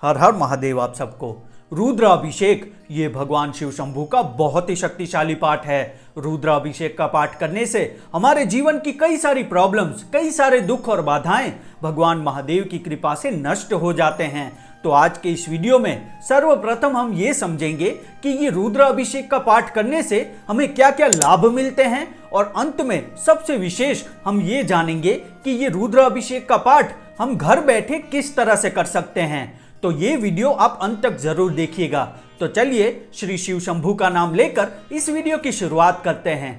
हर हर महादेव आप सबको। रुद्राभिषेक ये भगवान शिव शंभू का बहुत ही शक्तिशाली पाठ है। रुद्राभिषेक का पाठ करने से हमारे जीवन की कई सारी प्रॉब्लम्स, कई सारे दुख और बाधाएं भगवान महादेव की कृपा से नष्ट हो जाते हैं। तो आज के इस वीडियो में सर्वप्रथम हम ये समझेंगे कि ये रुद्राभिषेक का पाठ करने से हमें क्या क्या लाभ मिलते हैं, और अंत में सबसे विशेष हम ये जानेंगे कि ये रुद्राभिषेक का पाठ हम घर बैठे किस तरह से कर सकते हैं। तो ये वीडियो आप अंत तक जरूर देखिएगा। तो चलिए श्री शिव शंभू का नाम लेकर इस वीडियो की शुरुआत करते हैं।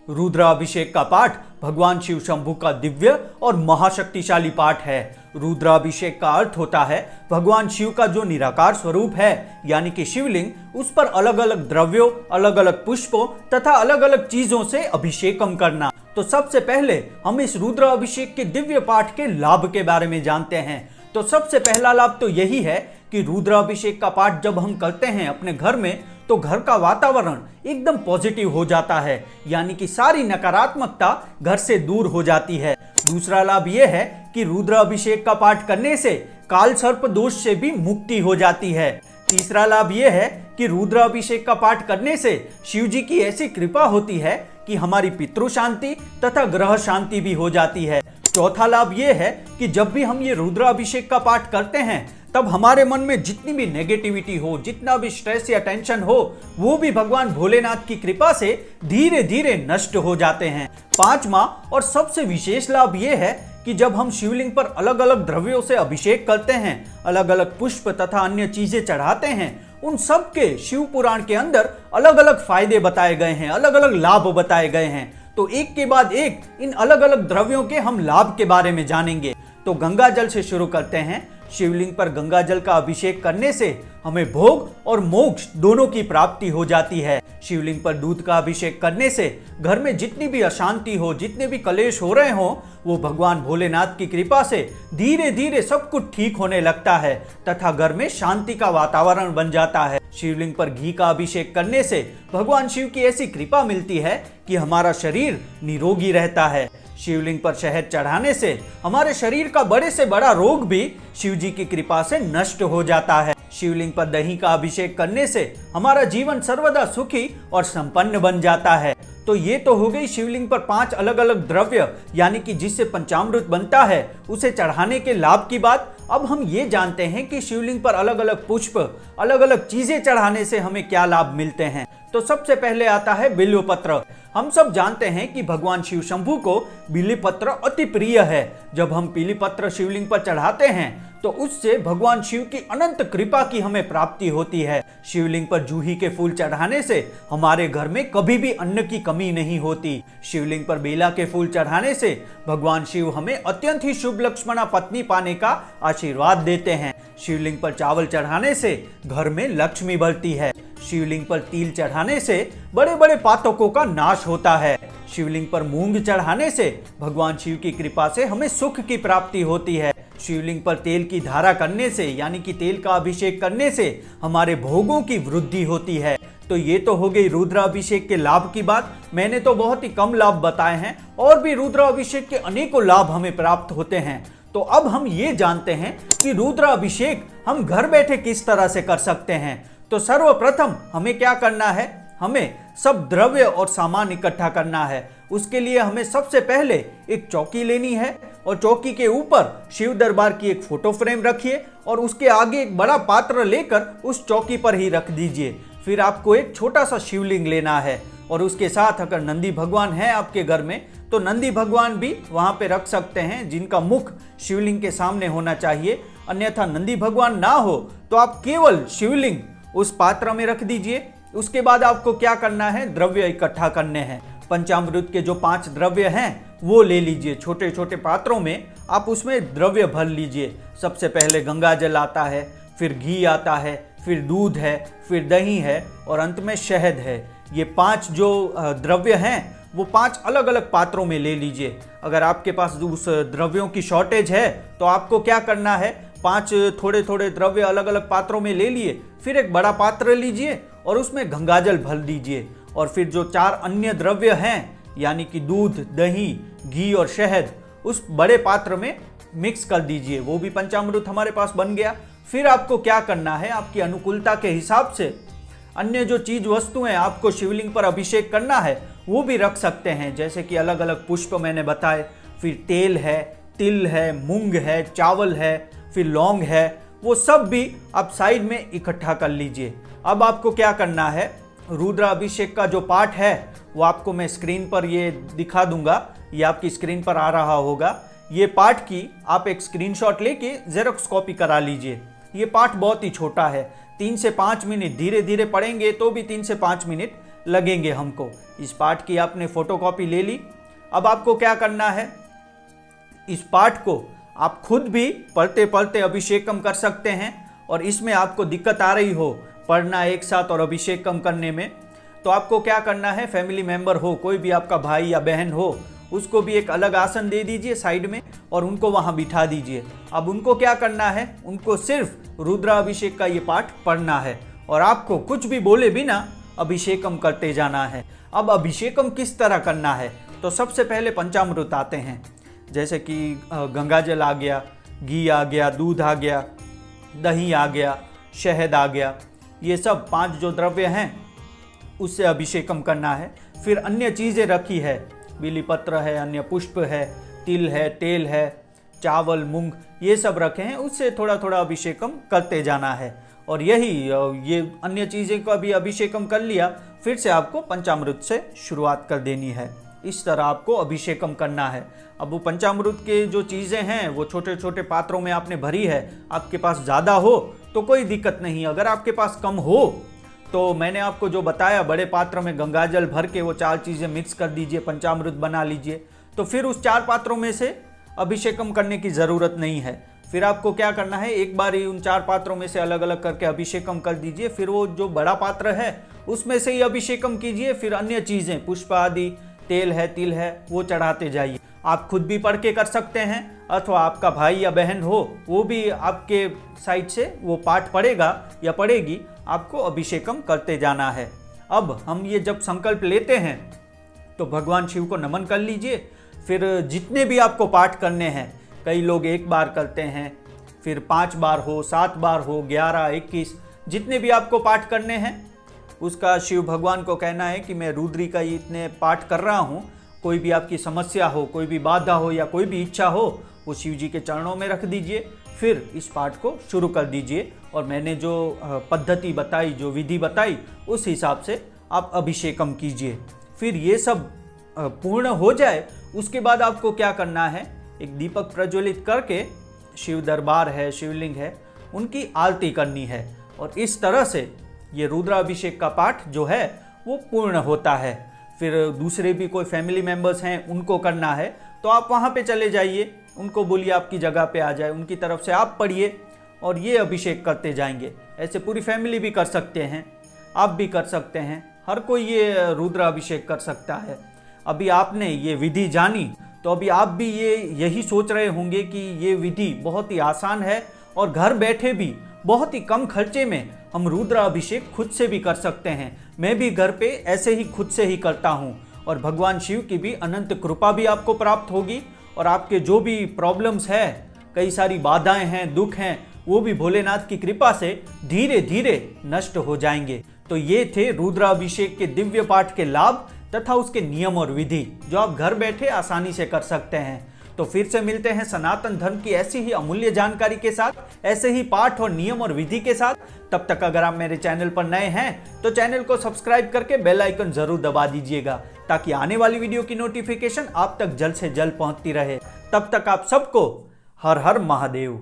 रुद्राभिषेक का पाठ भगवान शिव शंभू का दिव्य और महाशक्तिशाली पाठ है। रुद्राभिषेक का अर्थ होता है भगवान शिव का जो निराकार स्वरूप है, यानी कि शिवलिंग, उस पर अलग अलग द्रव्यों, अलग अलग पुष्पों तथा अलग अलग चीजों से अभिषेकम करना। तो सबसे पहले हम इस रुद्राभिषेक के दिव्य पाठ के लाभ के बारे में जानते हैं। तो सबसे पहला लाभ तो यही है कि रुद्राभिषेक का पाठ जब हम करते हैं अपने घर में, तो घर का वातावरण एकदम पॉजिटिव हो जाता है, यानी कि सारी नकारात्मकता घर से दूर हो जाती है। दूसरा लाभ यह है कि रुद्राभिषेक का पाठ करने से काल सर्प दोष से भी मुक्ति हो जाती है। तीसरा लाभ यह है कि रुद्राभिषेक का पाठ करने से शिव जी की ऐसी कृपा होती है कि हमारी पितृ शांति तथा ग्रह शांति भी हो जाती है। चौथा लाभ यह है कि जब भी हम ये रुद्राभिषेक का पाठ करते हैं, तब हमारे मन में जितनी भी नेगेटिविटी हो, जितना भी स्ट्रेस या टेंशन हो, वो भी भगवान भोलेनाथ की कृपा से धीरे धीरे नष्ट हो जाते हैं। पांचवा और सबसे विशेष लाभ ये है कि जब हम शिवलिंग पर अलग अलग द्रव्यों से अभिषेक करते हैं, अलग अलग पुष्प तथा अन्य चीजें चढ़ाते हैं, उन सब के शिव पुराण के अंदर अलग अलग फायदे बताए गए हैं, अलग अलग लाभ बताए गए हैं। तो एक के बाद एक इन अलग अलग द्रव्यों के हम लाभ के बारे में जानेंगे। तो गंगा जल से शुरू करते हैं। शिवलिंग पर गंगा जल का अभिषेक करने से हमें भोग और मोक्ष दोनों की प्राप्ति हो जाती है। शिवलिंग पर दूध का अभिषेक करने से घर में जितनी भी अशांति हो, जितने भी कलेश हो रहे हो, वो भगवान भोलेनाथ की कृपा से धीरे धीरे सब कुछ ठीक होने लगता है तथा घर में शांति का वातावरण बन जाता है। शिवलिंग पर घी का अभिषेक करने से भगवान शिव की ऐसी कृपा मिलती है कि हमारा शरीर निरोगी रहता है। शिवलिंग पर शहद चढ़ाने से हमारे शरीर का बड़े से बड़ा रोग भी शिव जी की कृपा से नष्ट हो जाता है। शिवलिंग पर दही का अभिषेक करने से हमारा जीवन सर्वदा सुखी और संपन्न बन जाता है। तो ये तो हो गई शिवलिंग पर 5 अलग अलग द्रव्य, यानी कि जिससे पंचामृत बनता है, उसे चढ़ाने के लाभ की बात। अब हम ये जानते हैं कि शिवलिंग पर अलग अलग पुष्प, अलग अलग चीजें चढ़ाने से हमें क्या लाभ मिलते हैं। तो सबसे पहले आता है बिल्व पत्र। हम सब जानते हैं कि भगवान शिव शंभू को बिल्व पत्र अति प्रिय है। जब हम बिल्व पत्र शिवलिंग पर चढ़ाते हैं, तो उससे भगवान शिव की अनंत कृपा की हमें प्राप्ति होती है। शिवलिंग पर जूही के फूल चढ़ाने से हमारे घर में कभी भी अन्न की कमी नहीं होती। शिवलिंग पर बेला के फूल चढ़ाने से भगवान शिव हमें अत्यंत ही शुभ लक्ष्मणा पत्नी पाने का आशीर्वाद देते हैं। शिवलिंग पर चावल चढ़ाने से घर में लक्ष्मी बढ़ती है। शिवलिंग पर तिल चढ़ाने से बड़े बड़े पातकों का नाश होता है। शिवलिंग पर मूंग चढ़ाने से भगवान शिव की कृपा से हमें सुख की प्राप्ति होती है। शिवलिंग पर तेल की धारा करने से, यानी कि तेल का अभिषेक करने से हमारे भोगों की वृद्धि होती है। तो ये तो हो गई रुद्राभिषेक के लाभ की बात। मैंने तो बहुत ही कम लाभ बताए हैं, और भी रुद्राभिषेक के अनेकों लाभ हमें प्राप्त होते हैं। तो अब हम ये जानते हैं कि रुद्राभिषेक हम घर बैठे किस तरह से कर सकते हैं। तो सर्वप्रथम हमें क्या करना है, हमें सब द्रव्य और सामान इकट्ठा करना है। उसके लिए हमें सबसे पहले एक चौकी लेनी है, और चौकी के ऊपर शिव दरबार की एक फोटो फ्रेम रखिए, और उसके आगे एक बड़ा पात्र लेकर उस चौकी पर ही रख दीजिए। फिर आपको एक छोटा सा शिवलिंग लेना है, और उसके साथ अगर नंदी भगवान है आपके घर में, तो नंदी भगवान भी वहां पे रख सकते हैं, जिनका मुख शिवलिंग के सामने होना चाहिए। अन्यथा नंदी भगवान ना हो तो आप केवल शिवलिंग उस पात्र में रख दीजिए। उसके बाद आपको क्या करना है, द्रव्य इकट्ठा करने हैं। पंचामृत के जो 5 द्रव्य हैं वो ले लीजिए। छोटे छोटे पात्रों में आप उसमें द्रव्य भर लीजिए। सबसे पहले गंगा जल आता है, फिर घी आता है, फिर दूध है, फिर दही है, और अंत में शहद है। ये 5 जो द्रव्य हैं वो 5 अलग अलग पात्रों में ले लीजिए। अगर आपके पास उस द्रव्यों की शॉर्टेज है, तो आपको क्या करना है, 5 थोड़े थोड़े द्रव्य अलग अलग पात्रों में ले लिए, फिर एक बड़ा पात्र लीजिए और उसमें गंगाजल भर दीजिए। और फिर जो 4 अन्य द्रव्य हैं, यानी कि दूध, दही, घी और शहद, उस बड़े पात्र में मिक्स कर दीजिए, वो भी पंचामृत हमारे पास बन गया। फिर आपको क्या करना है, आपकी अनुकूलता के हिसाब से अन्य जो चीज वस्तुएं आपको शिवलिंग पर अभिषेक करना है वो भी रख सकते हैं, जैसे कि अलग अलग पुष्प मैंने बताए, फिर तेल है, तिल है, मूंग है, चावल है, फिर लौंग है, वो सब भी आप साइड में इकट्ठा कर लीजिए। अब आपको क्या करना है, रुद्राभिषेक का जो पाठ है वो आपको मैं स्क्रीन पर ये दिखा दूंगा, ये आपकी स्क्रीन पर आ रहा होगा। ये पाठ की आप एक स्क्रीनशॉट लेके जेरॉक्स कॉपी करा लीजिए। ये पाठ बहुत ही छोटा है, 3 से 5 मिनट, धीरे धीरे पढ़ेंगे तो भी 3 से 5 मिनट लगेंगे हमको। इस पाठ की आपने फोटोकॉपी ले ली। अब आपको क्या करना है, इस पाठ को आप खुद भी पढ़ते पढ़ते अभिषेकम कर सकते हैं, और इसमें आपको दिक्कत आ रही हो पढ़ना एक साथ और अभिषेकम करने में, तो आपको क्या करना है, फैमिली मेंबर हो, कोई भी आपका भाई या बहन हो, उसको भी एक अलग आसन दे दीजिए साइड में और उनको वहां बिठा दीजिए। अब उनको क्या करना है, उनको सिर्फ रुद्राभिषेक का ये पाठ पढ़ना है और आपको कुछ भी बोले बिना अभिषेकम करते जाना है। अब अभिषेकम किस तरह करना है, तो सबसे पहले पंचामृत आते हैं, जैसे कि गंगाजल आ गया, घी आ गया, दूध आ गया, दही आ गया, शहद आ गया, ये सब 5 जो द्रव्य हैं उससे अभिषेकम करना है। फिर अन्य चीज़ें रखी है, बिलीपत्र है, अन्य पुष्प है, तिल है, तेल है, चावल, मूंग, ये सब रखे हैं, उससे थोड़ा थोड़ा अभिषेकम करते जाना है। और ये अन्य चीज़ें का भी अभिषेकम कर लिया, फिर से आपको पंचामृत से शुरुआत कर देनी है। इस तरह आपको अभिषेकम करना है। अब वो पंचामृत के जो चीज़ें हैं वो छोटे छोटे पात्रों में आपने भरी है, आपके पास ज़्यादा हो तो कोई दिक्कत नहीं, अगर आपके पास कम हो तो मैंने आपको जो बताया, बड़े पात्र में गंगाजल भर के वो 4 चीज़ें मिक्स कर दीजिए, पंचामृत बना लीजिए, तो फिर उस 4 पात्रों में से अभिषेकम करने की ज़रूरत नहीं है। फिर आपको क्या करना है, एक बार ही उन 4 पात्रों में से अलग अलग करके अभिषेकम कर दीजिए। फिर वो जो बड़ा पात्र है उसमें से ही अभिषेकम कीजिए, फिर अन्य चीज़ें, पुष्प आदि, तेल है, तिल है, वो चढ़ाते जाइए। आप खुद भी पढ़ के कर सकते हैं, अथवा आपका भाई या बहन हो वो भी आपके साइड से वो पाठ पढ़ेगा या पढ़ेगी, आपको अभिषेकम करते जाना है। अब हम ये जब संकल्प लेते हैं तो भगवान शिव को नमन कर लीजिए। फिर जितने भी आपको पाठ करने हैं, कई लोग 1 बार करते हैं, फिर 5 बार हो, 7 बार हो, 11, 21, जितने भी आपको पाठ करने हैं उसका शिव भगवान को कहना है कि मैं रुद्री का इतने पाठ कर रहा हूँ। कोई भी आपकी समस्या हो, कोई भी बाधा हो या कोई भी इच्छा हो, वो शिव जी के चरणों में रख दीजिए। फिर इस पाठ को शुरू कर दीजिए और मैंने जो पद्धति बताई, जो विधि बताई, उस हिसाब से आप अभिषेकम कीजिए। फिर ये सब पूर्ण हो जाए उसके बाद आपको क्या करना है, एक दीपक प्रज्वलित करके शिव दरबार है, शिवलिंग है, उनकी आरती करनी है। और इस तरह से ये रुद्राभिषेक का पाठ जो है वो पूर्ण होता है। फिर दूसरे भी कोई फैमिली मेंबर्स हैं उनको करना है तो आप वहाँ पे चले जाइए, उनको बोलिए आपकी जगह पे आ जाए, उनकी तरफ से आप पढ़िए और ये अभिषेक करते जाएंगे। ऐसे पूरी फैमिली भी कर सकते हैं, आप भी कर सकते हैं, हर कोई ये रुद्राभिषेक कर सकता है। अभी आपने ये विधि जानी तो अभी आप भी यही सोच रहे होंगे कि ये विधि बहुत ही आसान है और घर बैठे भी बहुत ही कम खर्चे में हम रुद्राभिषेक खुद से भी कर सकते हैं। मैं भी घर पे ऐसे ही खुद से ही करता हूँ और भगवान शिव की भी अनंत कृपा भी आपको प्राप्त होगी और आपके जो भी प्रॉब्लम्स है, कई सारी बाधाएं हैं, दुख हैं, वो भी भोलेनाथ की कृपा से धीरे धीरे नष्ट हो जाएंगे। तो ये थे रुद्राभिषेक के दिव्य पाठ के लाभ तथा उसके नियम और विधि, जो आप घर बैठे आसानी से कर सकते हैं। तो फिर से मिलते हैं सनातन धर्म की ऐसी ही अमूल्य जानकारी के साथ, ऐसे ही पाठ और नियम और विधि के साथ। तब तक अगर आप मेरे चैनल पर नए हैं तो चैनल को सब्सक्राइब करके बेल आइकन जरूर दबा दीजिएगा, ताकि आने वाली वीडियो की नोटिफिकेशन आप तक जल्द से जल्द पहुंचती रहे। तब तक आप सबको हर हर महादेव।